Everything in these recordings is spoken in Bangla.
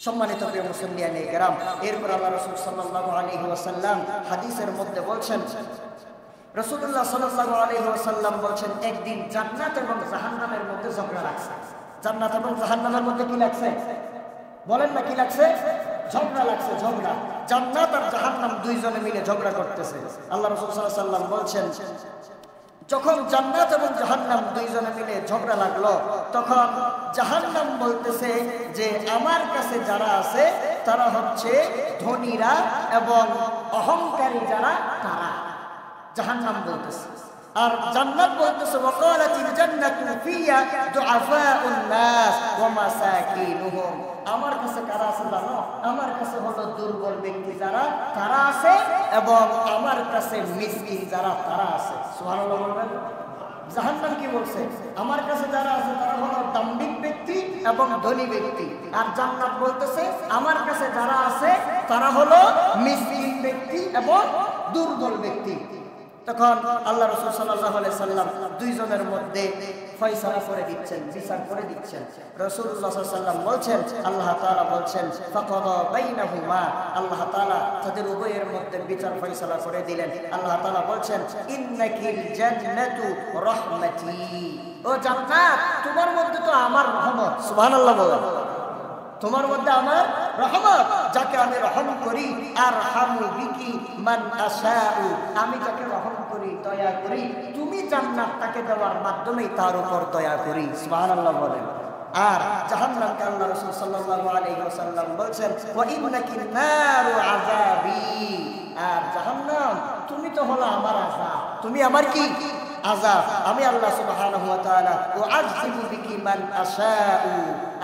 সম্মানিত প্রিয় মুসল্লিয়ানে কেরাম, এরপর আল্লাহ রাসূল সাল্লাল্লাহু আলাইহি ওয়াসাল্লাম হাদিসের মধ্যে বলছেন, রাসূলুল্লাহ সাল্লাল্লাহু আলাইহি ওয়াসাল্লাম বলছেন, একদিন জান্নাত এবং জাহান্নামের মধ্যে ঝগড়া লাগছে। জান্নাত এবং জাহান্নামের মধ্যে কি লাগছে? বলেন না, কি লাগছে? ঝগড়া লাগছে, ঝগড়া। জান্নাত আর জাহান্নাম দুইজনে মিলে ঝগড়া করতেছে। আল্লাহ রাসূল সাল্লাল্লাহু আলাইহি ওয়াসাল্লাম বলছেন, যখন জান্নাত এবং জাহান্নাম দুইজনে মিলে ঝগড়া লাগলো, তখন জাহান্নাম বলতেছে যে আমার কাছে যারা আছে তারা হচ্ছে ধনীরা এবং অহংকারী যারা তারা, জাহান্নাম বলতেছে। আর জান্নাত বলতেছে ওয়াকালাতিল জান্নাতু ফিয়া দুআফাউন নাস ওয়া মাসাকিনুহুম, আমার কাছে কারা আছে জানো? আমার কাছে হলো দুর্বল ব্যক্তি যারা তারা আছে, এবং আমার কাছে মিসকিন যারা তারা আছে। সুবহানাল্লাহ বলবেন। জাহান্নাম কি বলছে? আমার কাছে যারা আছে তারা হলো দাম্ভিক ব্যক্তি এবং ধনী ব্যক্তি। আর জান্নাত বলতেছে আমার কাছে যারা আছে তারা হলো মিসকিন ব্যক্তি এবং দুর্বল ব্যক্তি। তখন আল্লাহ রাসূল সাল্লাল্লাহু আলাইহি সাল্লাম দুইজনের মধ্যে ফয়সালা করে দিচ্ছেন, বিচার করে দিচ্ছেন। রাসূলুল্লাহ সাল্লাল্লাহু আলাইহি সাল্লাম বলছেন, আল্লাহ তাআলা বলছেন ফাকাদা বাইনাহুমা, আল্লাহ তাআলা তাদের উভয়ের মধ্যে বিচার ফয়সালা করে দিলেন। আল্লাহ তাআলা বলছেন ইন্নাকিল জান্নাতু রাহমাতি, ও জান্নাত তোমার মধ্যে তো আমার রহমত। সুবহানাল্লাহ বলেন। তোমার মধ্যে আমার রহমত, যাকে আমি রহম করি। আর হামু বিকি মান আশাউ, আমি যাকে রহম করি, দয়া করি, তুমি জান্নাত তাকে দেওয়ার মাধ্যমেই তার উপর দয়া করি। সুবহানাল্লাহ বলেন। আর জাহান্নামকে আল্লাহ রাসূল সাল্লাল্লাহু আলাইহি ওয়াসাল্লাম বলছেন ওয়া ইন্নাকিন নারু আযাবি, আর জাহান্নাম তুমি তো হলো আমার আযাব, তুমি আমার কি? আযাব। আমি আল্লাহ সুবহানাহু ওয়া তাআলা উআযযিবু বিকি মান আশাউ,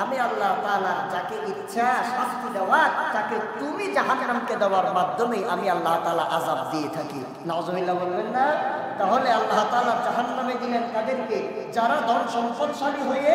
আমি আল্লাহ তাআলা যাকে ইচ্ছা শাস্তি দেওয়ার তাকে তুমি জাহান্নামকে দেওয়ার মাধ্যমে আমি আল্লাহ তাআলা আযাব দিয়ে থাকি। নাউজুবিল্লাহ বলবেন না? তাহলে আল্লাহ তাআলা জাহান্নামে দিলেন কাদেরকে? যারা ধন সম্পদশালী হয়ে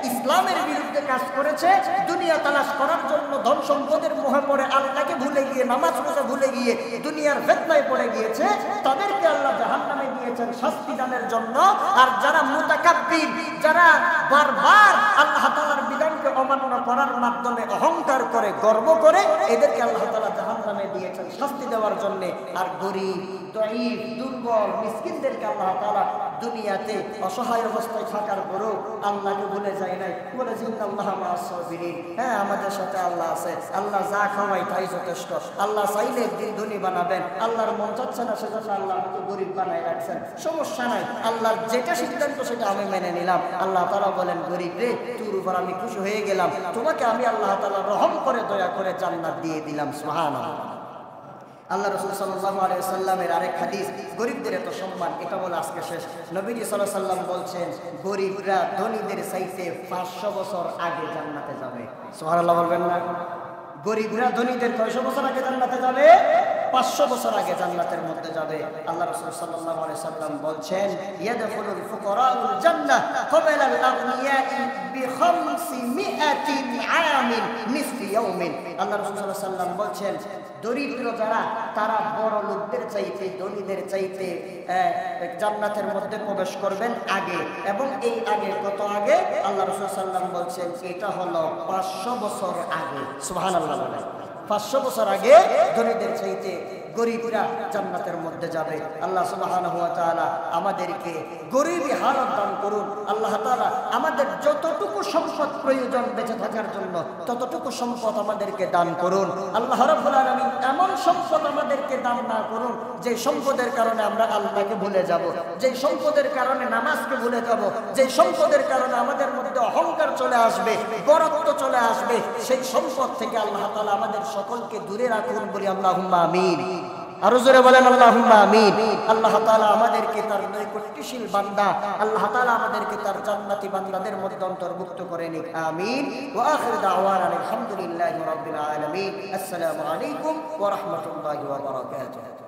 ইসলামের বিরুদ্ধে কাজ করেছে, দুনিয়া তালাশ করার জন্য ধন সম্পদের মোহে পড়ে আল্লাহকে ভুলে গিয়ে, নামাজ রোজা ভুলে গিয়ে দুনিয়ার ফিতনায় পড়ে গিয়েছে, তাদেরকে আল্লাহ জাহান্নামে দিয়েছেন শাস্তি দানের জন্য। আর যারা মুতাকাব্বির, যারা বারবার আল্লাহ তাআলার বিধানকে অমান্য করার মাধ্যমে অহংকার করে, গর্ব করে, এদেরকে আল্লাহ তাআলা জাহান্নামে দিয়েছেন শাস্তি দেওয়ার জন্য। আর গরীব, দাঈফ, দুর্বল, মিসকিনদেরকে আল্লাহ তাআলা দুনিয়াতে অসহায় অবস্থায় থাকার পরেও আল্লাহকে ভুলে যায় নাই, বলেছে ইন্নাল্লাহা মা'আস সাবিরিন। হ্যাঁ, আমাদের সাথে আল্লাহ আছে, আল্লাহ যা খাওয়াই তাই যথেষ্ট। আল্লাহ চাইলে একদিন ধনী বানাবেন, আল্লাহর মন চাচ্ছে না সেজন্য আল্লাহ আমাকে গরীব বানায় রাখছেন, সমস্যা নাই, আল্লাহর যেটা সিদ্ধান্ত সেটা আমি মেনে নিলাম। আল্লাহ তাআলা বলেন গরীব রে, তোর উপর আমি খুশি হয়ে গেলাম, তোমাকে আমি আল্লাহ তাআলা রহম করে দয়া করে জান্নাত দিয়ে দিলাম। সুবহানাল্লাহ। আল্লাহ রাসূল সাল্লাল্লাহু আলাইহি ওয়াসাল্লামের আরেক হাদিস, গরীবদের এত সম্মান, এটা বলে আজকে শেষ। নবীজি সাল্লাল্লাহু আলাইহি ওয়াসাল্লাম বলছেন গরীবরা ধনীদের চাইতে 500 বছর আগে জান্নাতে যাবে। সুবহানাল্লাহ বলবেন না? গরীবরা ধনীদের কয়শো বছর আগে জান্নাতে যাবে? 500 বছর আগে জান্নাতের মধ্যে যাবে। আল্লাহ রাসূল সাল্লাল্লাহু আলাইহি ওয়াসাল্লাম বলছেন ইয়াদখুলুল ফুকারাউল জান্নাহ ক্বাবলা আল আগনিয়া'i বি500 আমিন মিসলি ইয়াউমিন। আল্লাহ রাসূল সাল্লাল্লাহু আলাইহি ওয়াসাল্লাম বলছেন দরিদ্র যারা তারা বড় লোকদের চাইতে, ধনীদের চাইতে জান্নাতের মধ্যে প্রবেশ করবেন আগে। এবং এই আগে কত আগে? আল্লাহ রাসূল সাল্লাল্লাহু আলাইহি ওয়াসাল্লাম বলছেন এটা হলো 500 বছর আগে। সুবহানাল্লাহ। 500 বছর আগে ধনীদের চাইতে গরীবরা জান্নাতের মধ্যে যাবে। আল্লাহ সুবহানাহু ওয়া তাআলা আমাদেরকে গরীবী হালত দান করুন। আল্লাহ তাআলা আমাদের যতটুকু সম্পদ প্রয়োজন বেঁচে থাকার জন্য ততটুকু সম্পদ আমাদেরকে দান করুন। আল্লাহ রাব্বুল আলামিন এমন সম্পদ আমাদেরকে দান না করুন যে সম্পদের কারণে আমরা আল্লাহকে ভুলে যাব, যে সম্পদের কারণে নামাজকে ভুলে যাব, যে সম্পদের কারণে আমাদের মধ্যে অহংকার চলে আসবে, বড়ত্ব চলে আসবে। সেই সম্পদ থেকে আল্লাহ তাআলা আমাদের সকলকে দূরে রাখুন, বলি আল্লাহুম্মা আমিন। আরো জোরে বলেন আল্লাহুম্মা আমিন। আল্লাহ তাআলা আমাদেরকে তার নৈকট্যশীল বান্দা, আল্লাহ তাআলা আমাদেরকে তার জান্নাতি বান্দাদের মধ্যে অন্তর্ভুক্ত করে নিক। আমিন। ওয়া আখিরু দাওয়ানা আলহামদুলিল্লাহি রাব্বিল আলামিন। আসসালামু আলাইকুম ওয়া রাহমাতুল্লাহি ওয়া বারাকাতুহু।